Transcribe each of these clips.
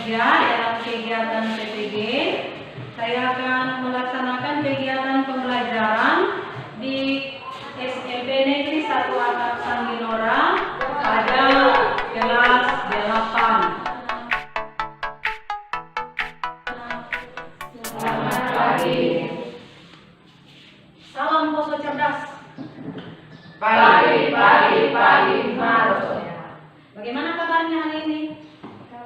bekerja dalam kegiatan PPG. Saya akan melaksanakan kegiatan pembelajaran di SMP Negeri 1 Atap Sanginora pada kelas 8. Selamat pagi. Salam Poso cerdas. Pagi, Maros. Bagaimana kabarnya hari ini?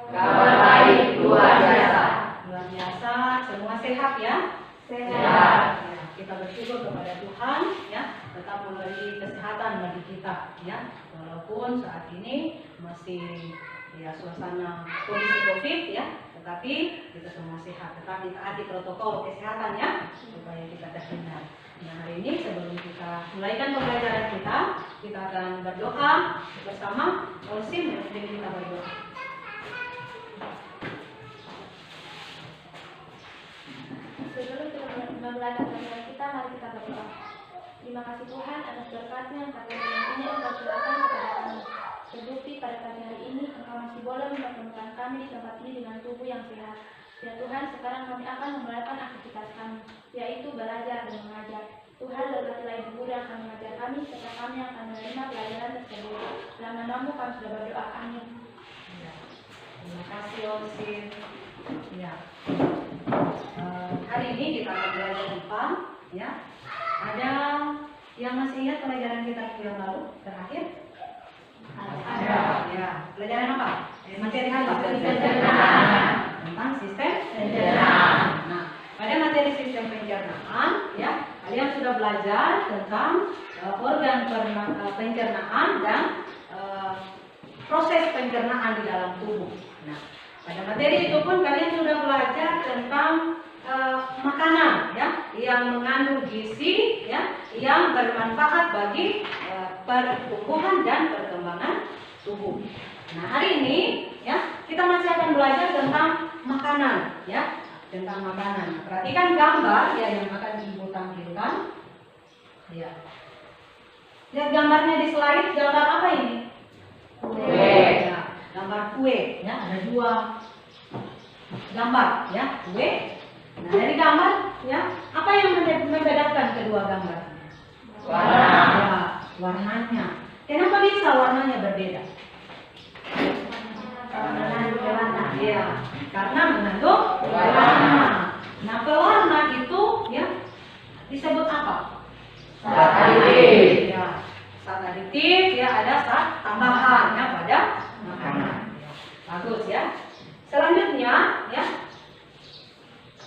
Kabar baik, luar biasa. Luar biasa, semua sehat ya? Sehat. Ya, kita bersyukur kepada Tuhan ya, tetap memberi kesehatan bagi kita ya. Walaupun saat ini masih ya suasana kondisi Covid ya, tetapi kita semua sehat. Tetap ditaati protokol kesehatan ya, supaya kita terhindar. Nah, hari ini sebelum kita mulaikan pembelajaran kita akan berdoa bersama. Olsim, dengan kita berdoa. Sebelum kita memulai pembelajaran kita, mari kita berdoa. Terima kasih Tuhan atas berkat-Nya yang kami ini Engkau curahkan kepada kami. Terbukti pada pagi hari ini Engkau masih boleh mempertemukan kami di tempat ini dengan tubuh yang sehat. Ya Tuhan, sekarang kami akan memulaikan aktivitas kami, yaitu belajar dan mengajar. Tuhan, berkatilah Ibu Guru yang akan mengajar kami, serta kami akan menerima pelajaran tersebut. Dalam nama-Mu kami sudah berdoa. Amin. Ya. Terima kasih Olsim. Ya. Hari ini kita akan belajar IPA ya. Ada yang masih ingat pelajaran kita yang lalu terakhir? Ada. Ya. Pelajaran apa? Materi apa? Tentang sistem pencernaan. Nah, pada materi sistem pencernaan ya, kalian sudah belajar tentang organ pencernaan dan proses pencernaan di dalam tubuh. Nah, pada materi itu pun kalian sudah belajar tentang makanan ya, yang mengandung gizi ya, yang bermanfaat bagi pertumbuhan dan perkembangan tubuh. Nah, hari ini ya, kita masih akan belajar tentang makanan ya, tentang makanan. Perhatikan gambar ya yang akan Ibu tampilkan. Ya. Lihat gambarnya di slide, gambar apa ini? Kue. Ya, gambar kue ya, ada dua gambar ya, kue. Nah, dari gambar ya, apa yang membedakan kedua gambar? Warna. Ya, warnanya. Kenapa bisa warnanya berbeda? Ya, karena mengandung pewarna. Nah, pewarna itu ya disebut apa? Zat aditif. Ya, zat aditif ya, ada zat tambahan ya pada makanan. Bagus ya. Selanjutnya ya,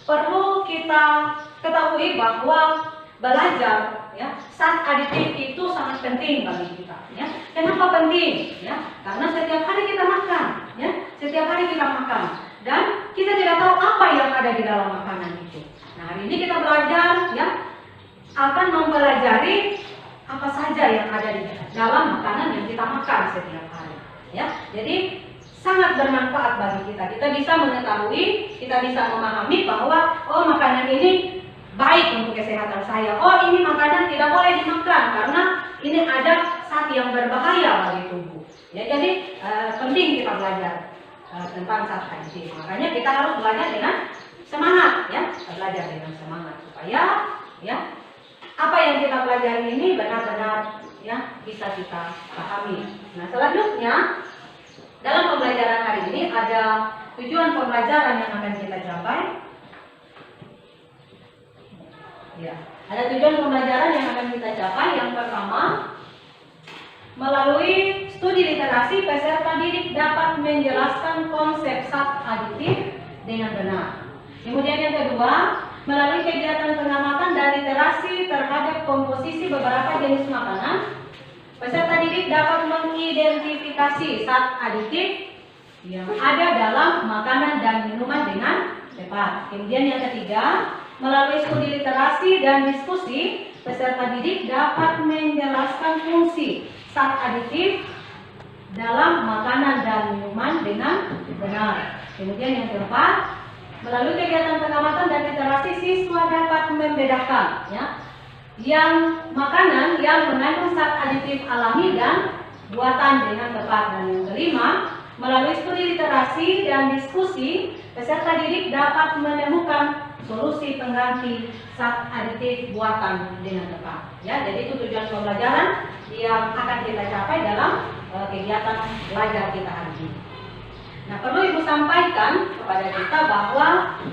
perlu kita ketahui bahwa belajar ya, zat aditif itu sangat penting bagi kita ya. Kenapa penting ya? Karena setiap hari kita makan ya, setiap hari kita makan dan kita tidak tahu apa yang ada di dalam makanan itu. Nah, hari ini kita belajar ya, akan mempelajari apa saja yang ada di dalam makanan yang kita makan setiap hari ya. Jadi sangat bermanfaat bagi kita. Kita bisa mengetahui, kita bisa memahami bahwa oh, makanan ini baik untuk kesehatan saya. Oh, ini makanan tidak boleh dimakan karena ini ada zat yang berbahaya bagi tubuh. Ya, jadi penting kita belajar tentang zat aditif. Makanya kita harus belajar dengan semangat ya, belajar dengan semangat supaya ya apa yang kita pelajari ini benar-benar ya bisa kita pahami. Nah, selanjutnya dalam pembelajaran hari ini ada tujuan pembelajaran yang akan kita capai. Ya, ada tujuan pembelajaran yang akan kita capai. Yang pertama, melalui studi literasi, peserta didik dapat menjelaskan konsep zat aditif dengan benar. Kemudian yang kedua, melalui kegiatan pengamatan dan literasi terhadap komposisi beberapa jenis makanan, peserta didik dapat mengidentifikasi zat aditif yang ada dalam makanan dan minuman dengan cepat. Kemudian yang ketiga, melalui studi literasi dan diskusi, peserta didik dapat menjelaskan fungsi zat aditif dalam makanan dan minuman dengan benar. Kemudian yang keempat, melalui kegiatan pengamatan dan literasi, siswa dapat membedakan ya, yang makanan yang mengandung zat aditif alami dan buatan dengan tepat. Dan yang kelima, Melalui studi literasi dan diskusi, peserta didik dapat menemukan solusi pengganti zat aditif buatan dengan tepat. Ya, jadi itu tujuan pembelajaran yang akan kita capai dalam kegiatan belajar kita hari ini. Nah, perlu Ibu sampaikan kepada kita bahwa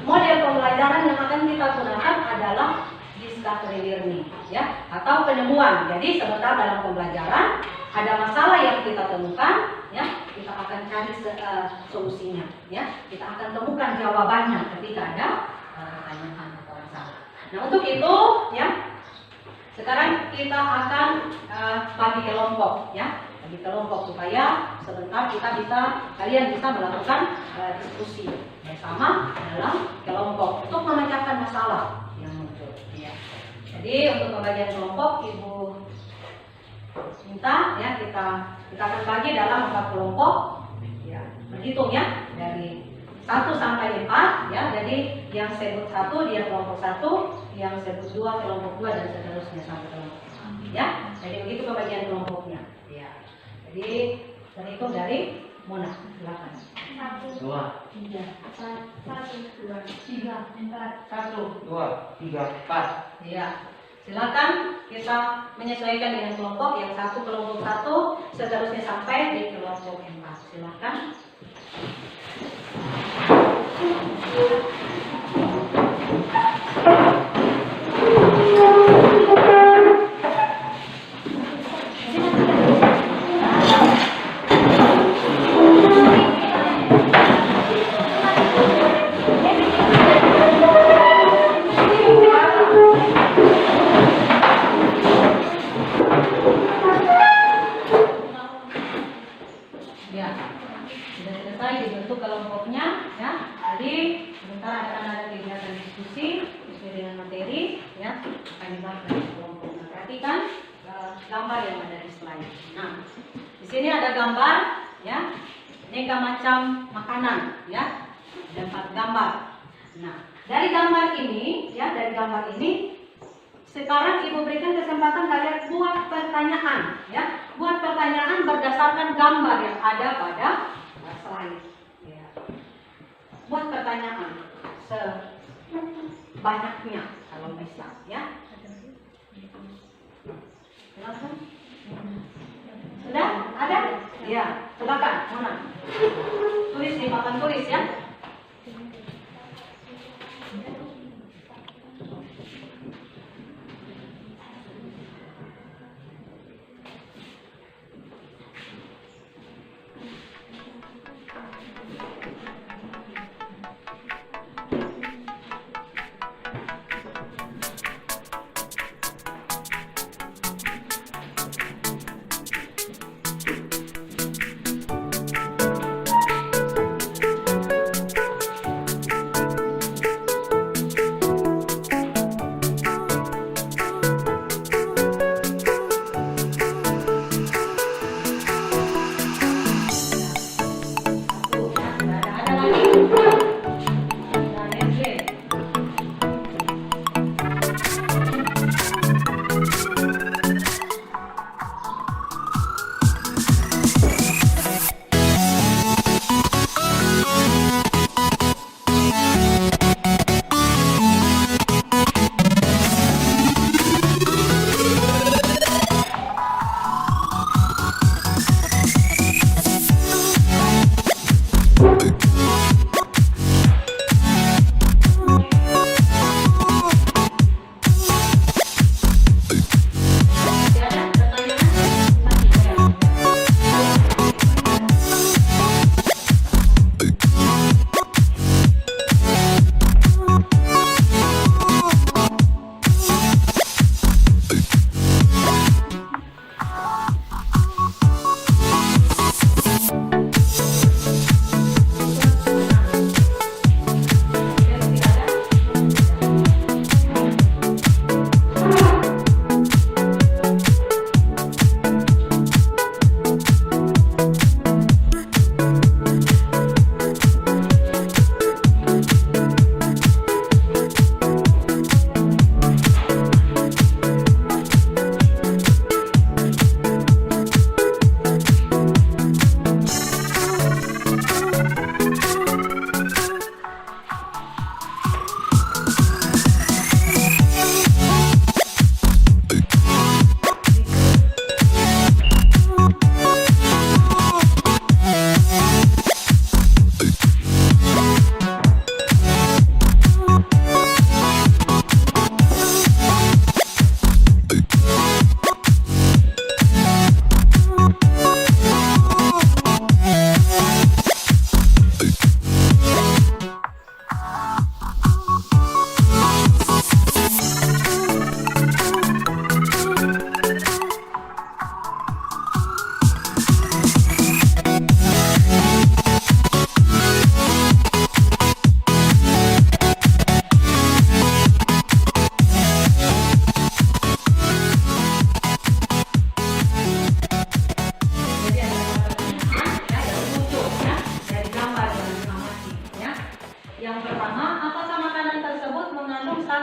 model pembelajaran yang akan kita gunakan adalah discovery learning, ya, atau penemuan. Jadi sebentar dalam pembelajaran ada masalah yang kita temukan, ya, kita akan cari solusinya, ya, kita akan temukan jawabannya ketika ada pertanyaan atau masalah. Nah, untuk itu, ya, sekarang kita akan bagi kelompok, ya, bagi kelompok supaya sebentar kalian bisa melakukan diskusi bersama dalam kelompok untuk memecahkan masalah yang muncul. Ya. Jadi untuk pembagian kelompok, Ibu minta, ya, kita akan bagi dalam 4 kelompok, ya, berhitung, ya, dari 1 sampai 4, ya. Jadi yang sebut 1 dia kelompok 1, yang sebut 2 kelompok 2 dan seterusnya sampai kelompok 1, ya. Jadi begitu pembagian kelompoknya, ya. Jadi terhitung dari Mona, silakan. 1, 2, 3, 4, 1, 2, 3, 4. 1, 2, 3, 4. Ya, silakan kita menyesuaikan dengan kelompok yang 1 kelompok 1, seterusnya sampai di kelompok 4. Silakan. Ya, sudah selesai dibentuk kelompoknya, ya. Jadi sebentar akan ada kegiatan diskusi sesuai dengan materi, ya, akan dibahas dari kelompok. Nah, perhatikan gambar yang ada di slide. Nah, di sini ada gambar, ya, aneka macam makanan, ya, ada 4 gambar. Nah, dari gambar ini, ya, sekarang Ibu berikan kesempatan kalian buat pertanyaan, ya, buat pertanyaan berdasarkan gambar yang ada pada slide. Ya. Buat pertanyaan sebanyaknya kalau bisa, ya. Silakan. Sudah ada? Ya, silakan, Mona. Tulis di papan tulis, ya. Ada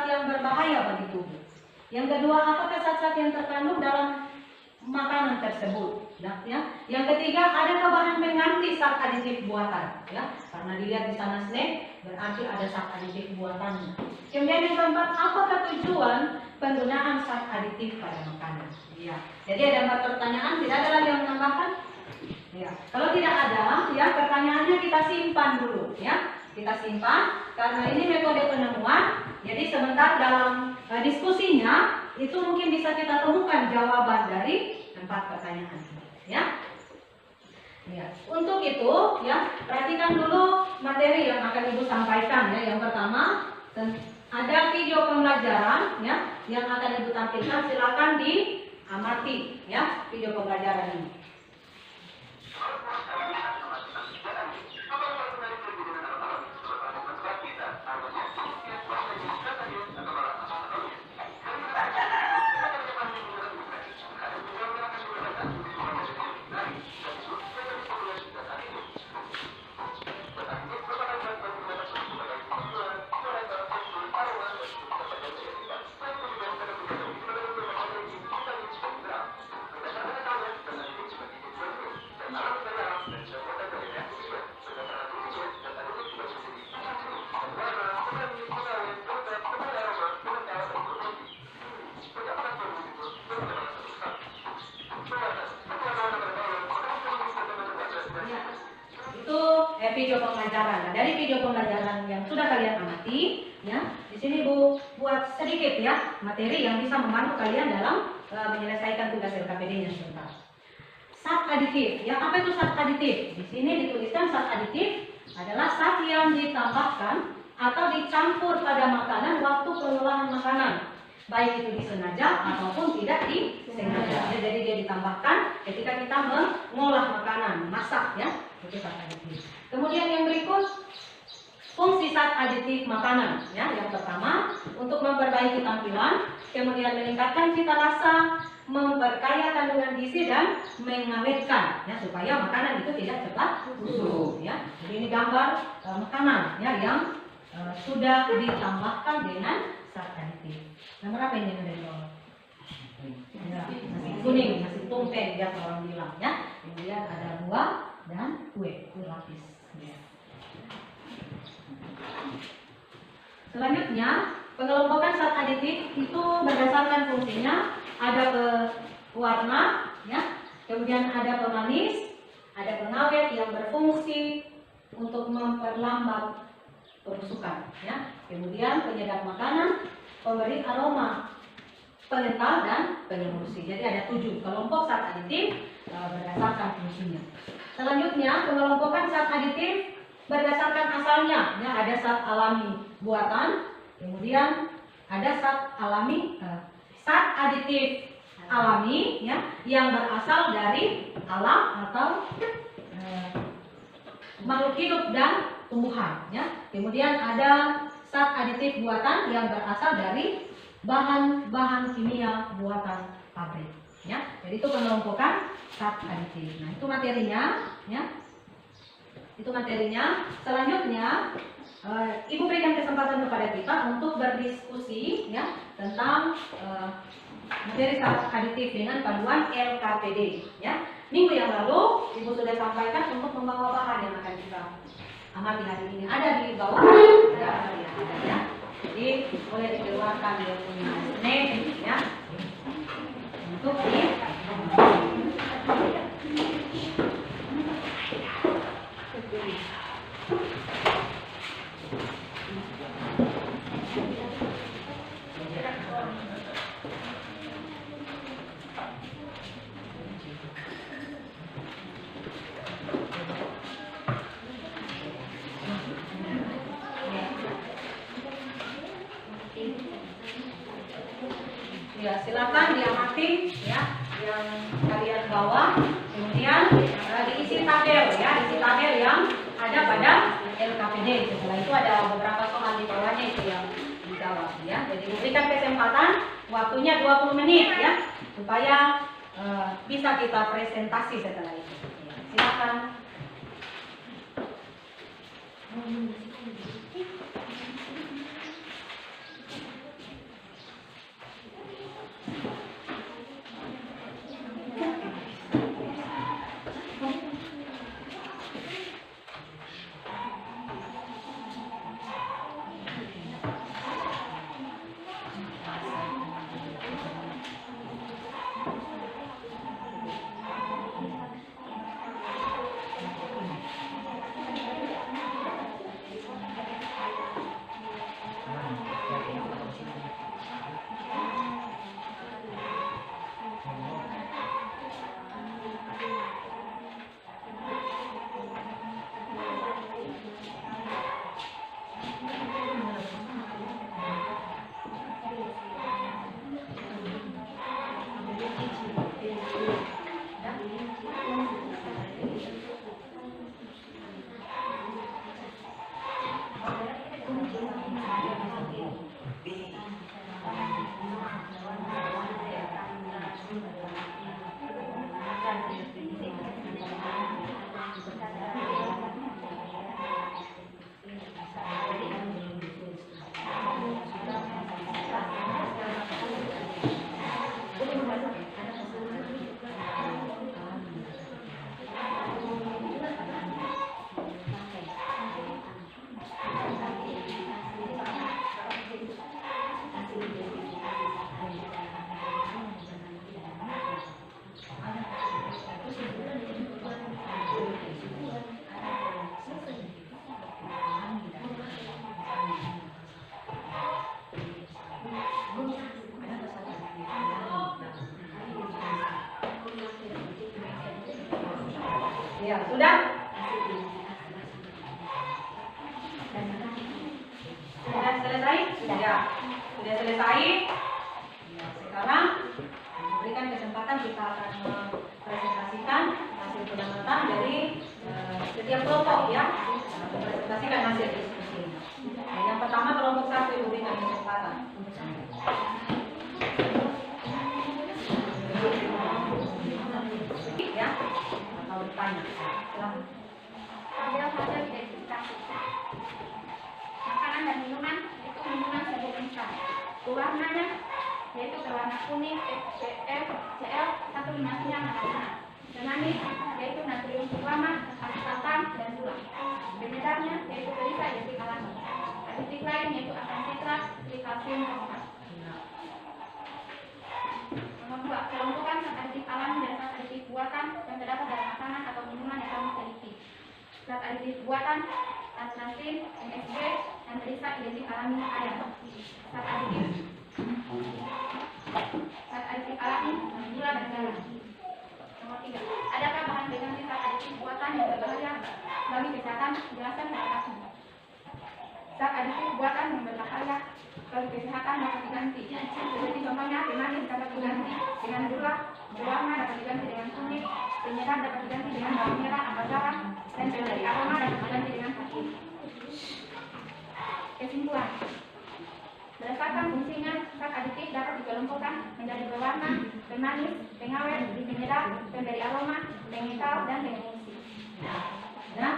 zat-zat yang berbahaya bagi tubuh. Yang kedua, apakah zat-zat yang terkandung dalam makanan tersebut? Nah, ya. Yang ketiga, adakah bahan pengganti zat aditif buatan? Ya, karena dilihat di sana snack, berarti ada zat aditif buatannya. Kemudian yang keempat, apakah tujuan penggunaan zat aditif pada makanan? Ya. Jadi ada 4 pertanyaan, tidak ada lagi yang menambahkan? Ya. Kalau tidak ada, ya pertanyaannya kita simpan dulu, ya. Kita simpan karena ini metode penemuan. Jadi sebentar dalam diskusinya itu mungkin bisa kita temukan jawaban dari 4 pertanyaan, ya. Ya. Untuk itu, ya perhatikan dulu materi yang akan Ibu sampaikan, ya. Yang pertama ada video pembelajaran, ya, yang akan Ibu tampilkan. Silakan diamati, ya, video pembelajaran ini. Video pembelajaran. Nah, dari video pembelajaran yang sudah kalian amati, ya, di sini Bu buat sedikit, ya, materi yang bisa membantu kalian dalam menyelesaikan tugas LKPD-nya sebentar. Zat aditif, ya, apa itu zat aditif? Di sini dituliskan zat aditif adalah zat yang ditambahkan atau dicampur pada makanan waktu pengolahan makanan, baik itu disengaja ataupun tidak disengaja. Jadi dia ditambahkan ketika kita mengolah makanan, masak, ya, itu zat aditif. Kemudian yang berikut, fungsi zat aditif makanan, ya. Yang pertama, untuk memperbaiki tampilan, kemudian meningkatkan cita rasa, memperkaya kandungan gizi dan mengawetkan, ya, supaya makanan itu tidak cepat busuk, ya. Jadi ini gambar makanan, ya, yang sudah ditambahkan dengan zat aditif. Gambar apa ini yang ada di bawah? Ya, nasi kuning, nasi tumpeng, ya, orang bilang, ya. Kemudian ada buah dan kue lapis. Selanjutnya, pengelompokan zat aditif itu berdasarkan fungsinya. Ada pewarna, ya, kemudian ada pemanis, ada pengawet yang berfungsi untuk memperlambat perusukan, ya. Kemudian penyedap makanan, pemberi aroma, pengental dan penyembusi. Jadi ada 7 kelompok zat aditif berdasarkan fungsinya. Selanjutnya, pengelompokan zat aditif berdasarkan asalnya, ya, ada zat alami buatan, kemudian ada zat aditif alami, ya, yang berasal dari alam atau makhluk hidup dan tumbuhan, ya. Kemudian ada zat aditif buatan yang berasal dari bahan-bahan kimia buatan pabrik, ya. Jadi itu pengelompokan zat aditif. Nah, itu materinya, ya. Itu materinya. Selanjutnya, Ibu berikan kesempatan kepada kita untuk berdiskusi, ya, tentang materi zat aditif dengan panduan LKPD, ya. Minggu yang lalu Ibu sudah sampaikan untuk membawa bahan yang akan kita amati hari ini. Ada di bawah, ada, ya. Jadi boleh dikeluarkan dia punya snack, ya, untuk di ya, silakan diamati, ya, yang kalian bawa. Kemudian diisi tabel, ya, isi tabel yang ada pada LKPD. Setelah itu ada beberapa soal di bawahnya itu yang dijawab, ya. Jadi diberikan kesempatan, waktunya 20 menit, ya, supaya bisa kita presentasi setelah itu. Ya, silakan. Ya, sudah? Sudah selesai? Ya. Sudah selesai? Ya, sekarang berikan kesempatan kita akan mempresentasikan hasil pengamatan dari setiap kelompok ya. Presentasikan hasil diskusi. Yang pertama kelompok 1 berikan kesempatan. Ya, atau bertanya. Silahkan. Ambil hasil identifikasi. Makanan dan minuman itu minuman serbuk instan. Warnanya yaitu berwarna kuning FCl C159 Manis yaitu natrium sulfama, aspartam dan gula. Penyedapnya yaitu gerisa yaitu alami. Aditif lain yaitu asam sitrat, kalsium fosfat. Nomor 2, kelompokan zat aditif alami dan zat aditif buatan yang terdapat dalam makanan atau minuman yang kami teliti. Zat aditif buatan, atrasin, MSG, dan gerisa identik alami air. Zat aditif alami, gula dan garam. Nomor 3, adakah bahan pengganti zat aditif buatan yang berbahaya bagi kesehatan? Jelaskan berikutnya. Zat aditif buatan yang berbahaya bagi kesehatan dapat diganti. Seperti contohnya pemanis dapat diganti dengan gula, pewarna dapat diganti dengan kunyit, penyedap dapat diganti dengan bawang merah atau garam, dan pemberi aroma dapat diganti dengan kaki. Kesimpulan. Berdasarkan fungsinya, zat aditif dapat dikelompokkan menjadi pewarna, pemanis, pengawet, penyedap, pemberi aroma, pengental, dan pengungsi. Ya.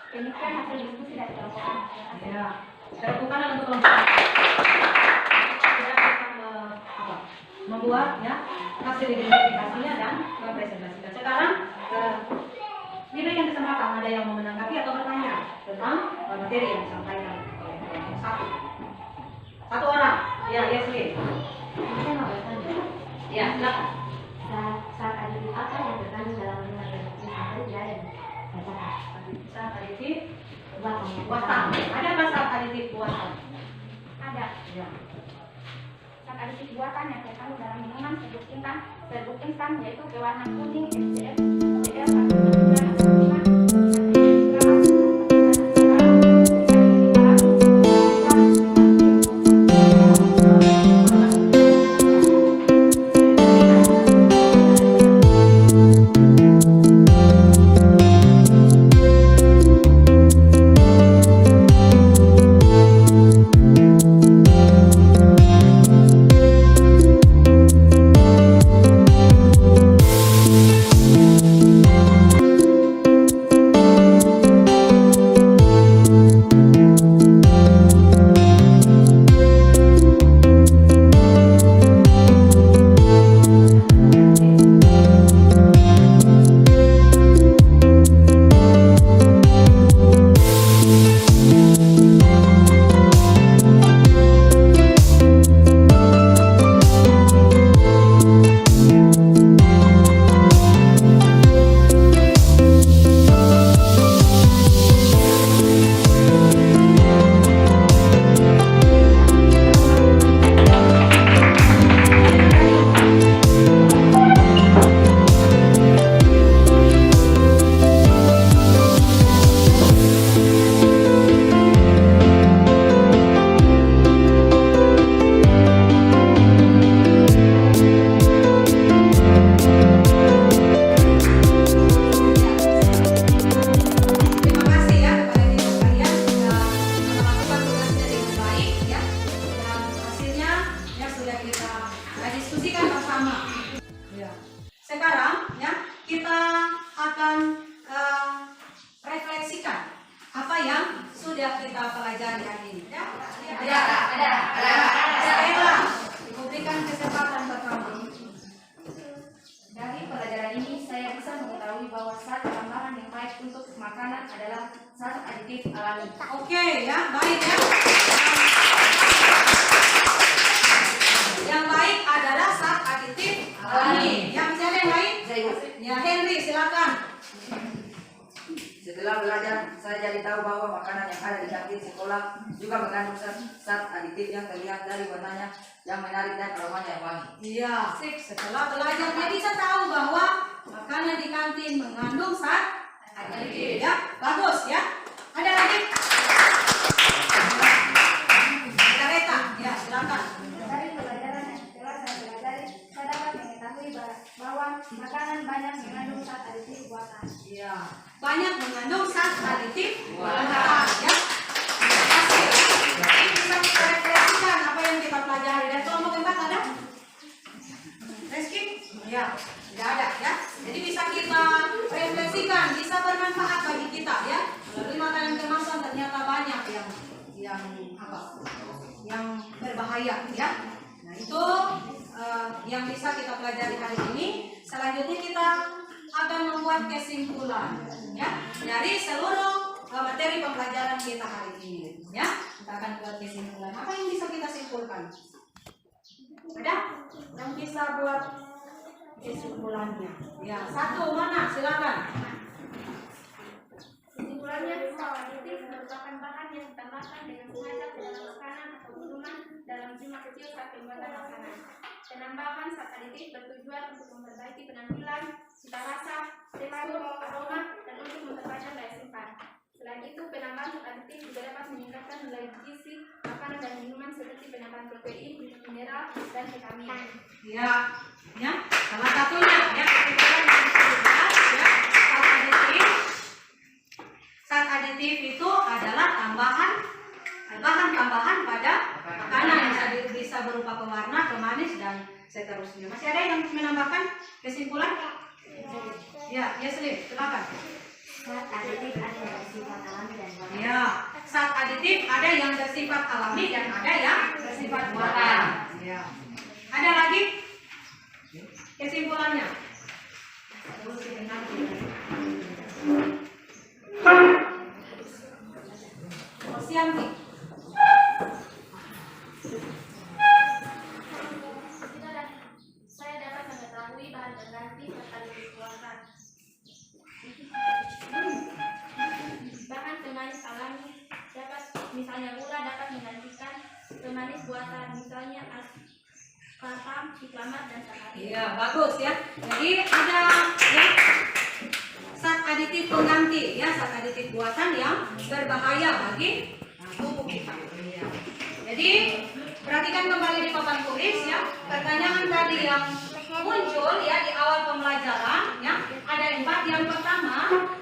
Demikian hasil diskusi dari kelompokan. Ya. Lakukan untuk kelompok. Kita akan membuat ya hasil identifikasinya dan mempresentasikan. Sekarang diberikan kesempatan ada yang mau menanggapi atau bertanya tentang materi yang disampaikan oleh kelompok 1. Satu orang. Ya, Yesli. Saya mau bertanya. Ya, silakan. Zat aditif apa yang terkandung dalam minuman serbuk instan tadi tidak ada dibacakan. Zat aditif Buatan. buatan. Ada apa zat aditif buatan? Ada. Ya. Zat aditif buatan yang terkandung dalam minuman serbuk instan yaitu pewarna kuning FCl Oke ya, baik ya. Yang baik adalah zat aditif alami. Yang siapa yang lain? Ya, Henry silakan. Setelah belajar, saya jadi tahu bahwa makanan yang ada di kantin sekolah juga mengandung zat aditif yang terlihat dari warnanya yang menarik dan aromanya yang wangi. Iya, sip. Setelah belajar dia bisa tahu bahwa makanan di kantin mengandung zat aditif. Ya, bagus ya. Ada lagi? Ada Reta. Ya, silakan. Dari pelajaran yang telah saya pelajari, saya dapat mengetahui bahwa makanan banyak mengandung zat aditif buatan. Iya, banyak mengandung zat aditif buatan. Ya. Terima kasih. Ini bisa kita refleksikan apa yang kita pelajari. Dan kelompok 4 ada? Reski? Ya, tidak ada ya. Jadi bisa kita refleksikan, bisa bermanfaat bagi kita ya. Melalui makanan kemasan ternyata banyak yang apa? Yang berbahaya ya. Nah itu yang bisa kita pelajari hari ini. Selanjutnya kita akan membuat kesimpulan ya dari seluruh materi pembelajaran kita hari ini ya. Kita akan buat kesimpulan. Apa yang bisa kita simpulkan? Ada yang bisa buat kesimpulannya? Ya, satu mana? Silakan. Kesimpulannya, zat aditif merupakan bahan yang ditambahkan dengan sengaja ke dalam makanan atau minuman dalam jumlah kecil saat pembuatan makanan. Penambahan zat aditif bertujuan untuk memperbaiki penampilan, cita rasa, tekstur, aroma, dan untuk memperpanjang daya simpan. Selain itu, penambahan zat aditif juga dapat meningkatkan nilai gizi makanan dan minuman seperti penambahan protein, mineral, dan vitamin. Ya, ya. Salah satunya ya kesimpulan yang bisa dibahas ya zat aditif itu adalah bahan tambahan pada makanan, bisa berupa pewarna, pemanis dan seterusnya. Masih ada yang menambahkan kesimpulan? Ya, Yasmin, silakan. Zat aditif ada yang bersifat alami dan buatan. Ya, zat aditif ada yang bersifat alami dan ada yang bersifat buatan. Ya. Ada lagi kesimpulannya? Sianti. Saya dapat mengetahui bahan pengganti zat aditif buatan. Bahan pemanis alami dapat, misalnya gula, dapat menggantikan pemanis buatan, misalnya aspartam, siklamat, dan sakarin. Iya, bagus ya. Jadi ada ya zat aditif pengganti ya, zat aditif buatan yang berbahaya bagi tubuh kita. Ya. Jadi perhatikan kembali di papan tulis ya. Pertanyaan tadi yang muncul ya di awal pembelajaran ya, ada 4. Yang pertama,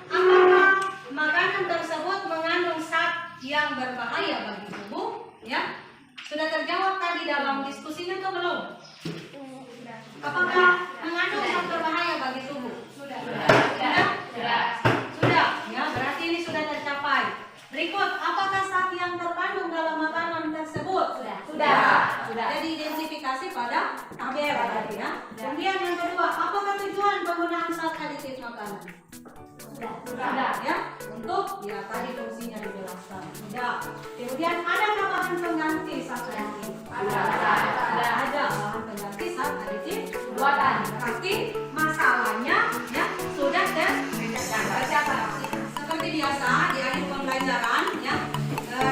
apakah makanan tersebut mengandung zat yang berbahaya bagi tubuh? Ya, sudah terjawab tadi dalam diskusinya atau belum? Apakah mengandung zat berbahaya bagi tubuh? Sudah. Ya, berarti ini sudah tercapai. Berikut, apakah zat yang terkandung dalam makanan tersebut? Sudah. Jadi identifikasi pada tabel tadi ya. Kemudian yang kedua, apakah tujuan penggunaan zat aditif makanan? Sudah ya. Untuk ya tadi fungsinya dijelaskan. Sudah. Kemudian adakah bahan pengganti zat aditif? Ada bahan pengganti zat aditif buatan. Berarti masalahnya ya sudah tercapai. Seperti biasa di akhir pembelajaran ya,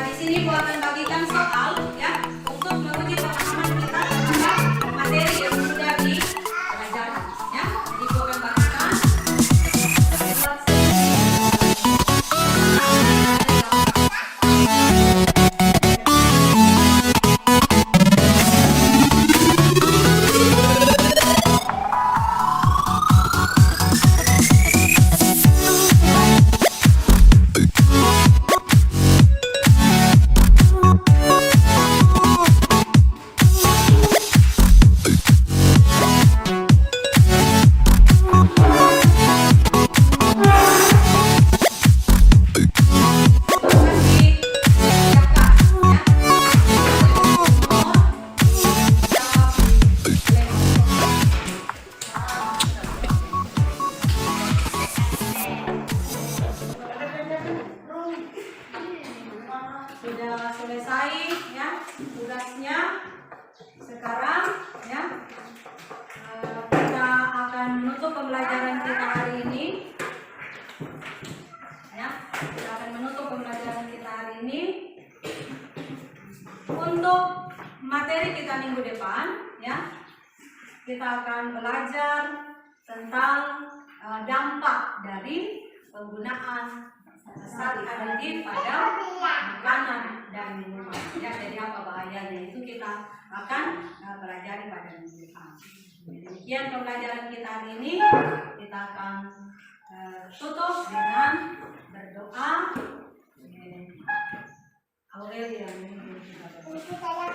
di sini buatan bagikan soal ya untuk menguji pemahaman kita terhadap materi yang sudah dipelajari ya. Jadi buatan bagikan depan, ya, kita akan belajar tentang dampak dari penggunaan zat aditif pada makanan dan minuman. Ya, jadi apa bahayanya itu kita akan pelajari pada minggu depan. Demikian pembelajaran kita hari ini. Kita akan tutup dengan berdoa. Aurelia ini kita berdoa.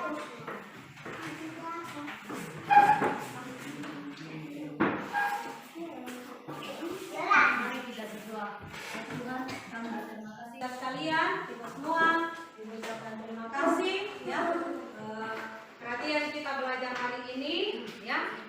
Mari kita berdoa. Tuhan, kami berterima kasih atas kalian, kita semua, kita ucapkan terima kasih, ya. Perhatian kita belajar hari ini, ya.